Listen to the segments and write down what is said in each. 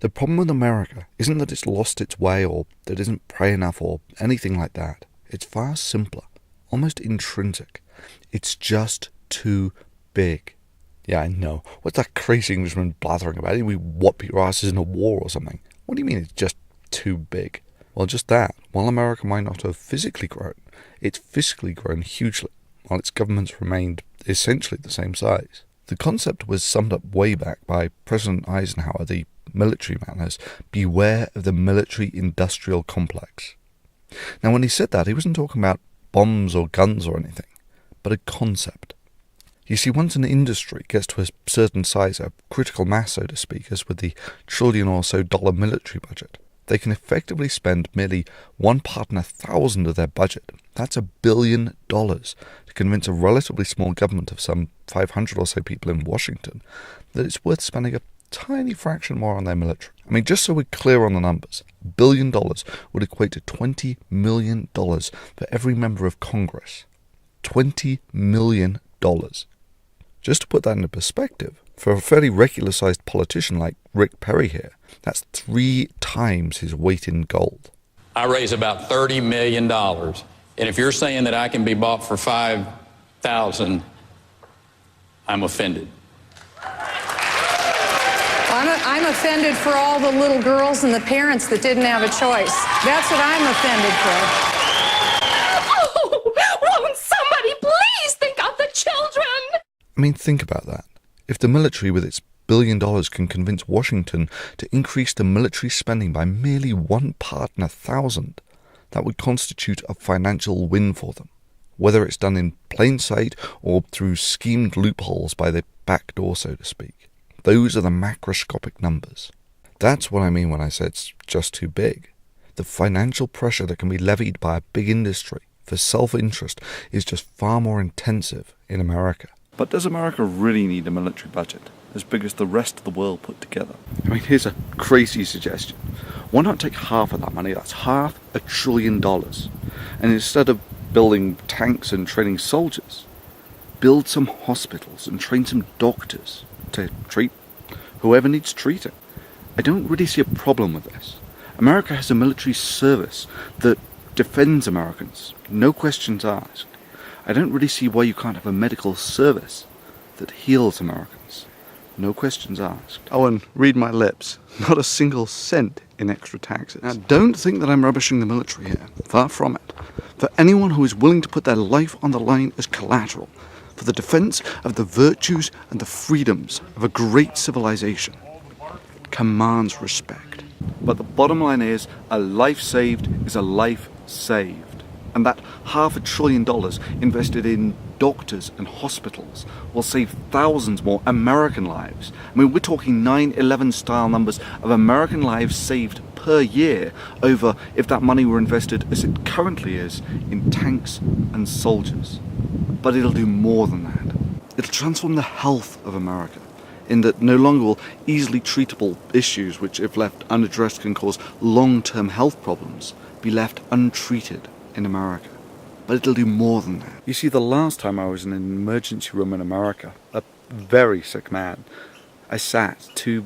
The problem with America isn't that it's lost its way or that it isn't prey enough or anything like that. It's far simpler, almost intrinsic. It's just too big. Yeah, I know. What's that crazy Englishman blathering about? We whop your asses in a war or something. What do you mean it's just too big? Well, just that. While America might not have physically grown, it's fiscally grown hugely, while its governments remained essentially the same size. The concept was summed up way back by President Eisenhower, the military man, as beware of the military-industrial complex. Now, when he said that, he wasn't talking about bombs or guns or anything, but a concept. You see, once an industry gets to a certain size, a critical mass, so to speak, as with the trillion or so dollar military budget, they can effectively spend merely 1 part in 1,000 of their budget. That's $1 billion to convince a relatively small government of some 500 or so people in Washington that it's worth spending a tiny fraction more on their military. I mean, just so we're clear on the numbers, $1 billion would equate to $20 million for every member of Congress. $20 million. Just to put that into perspective, for a fairly regular-sized politician like Rick Perry here, that's 3 times his weight in gold. I raise about $30 million, and if you're saying that I can be bought for $5,000, I'm offended. I'm offended for all the little girls and the parents that didn't have a choice. That's what I'm offended for. Oh, won't somebody please think of the children? I mean, think about that. If the military with its $1 billion can convince Washington to increase the military spending by merely 1 part in 1,000, that would constitute a financial win for them, whether it's done in plain sight or through schemed loopholes by the back door, so to speak. Those are the macroscopic numbers. That's what I mean when I say it's just too big. The financial pressure that can be levied by a big industry for self-interest is just far more intensive in America. But does America really need a military budget as big as the rest of the world put together? I mean, here's a crazy suggestion. Why not take half of that money, that's $500 billion, and instead of building tanks and training soldiers, build some hospitals and train some doctors to treat whoever needs treating? I don't really see a problem with this. America has a military service that defends Americans, no questions asked. I don't really see why you can't have a medical service that heals Americans. No questions asked. Oh, and read my lips. Not a single cent in extra taxes. Now, don't think that I'm rubbishing the military here. Far from it. For anyone who is willing to put their life on the line as collateral for the defense of the virtues and the freedoms of a great civilization, it commands respect. But the bottom line is, a life saved is a life saved. And that $500 billion invested in doctors and hospitals will save thousands more American lives. I mean, we're talking 9/11 style numbers of American lives saved per year over if that money were invested, as it currently is, in tanks and soldiers. But it'll do more than that. It'll transform the health of America, in that no longer will easily treatable issues, which if left unaddressed can cause long-term health problems, be left untreated in America. But it'll do more than that. You see, the last time I was in an emergency room in America, a very sick man, I sat too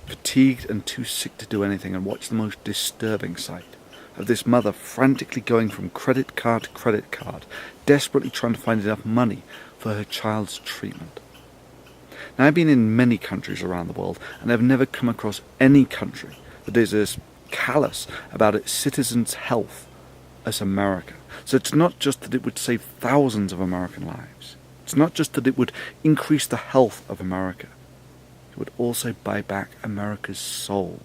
fatigued and too sick to do anything and watched the most disturbing sight of this mother frantically going from credit card to credit card, desperately trying to find enough money for her child's treatment. Now, I've been in many countries around the world, and I've never come across any country that is as callous about its citizens' health as America. So it's not just that it would save thousands of American lives. It's not just that it would increase the health of America. It would also buy back America's soul.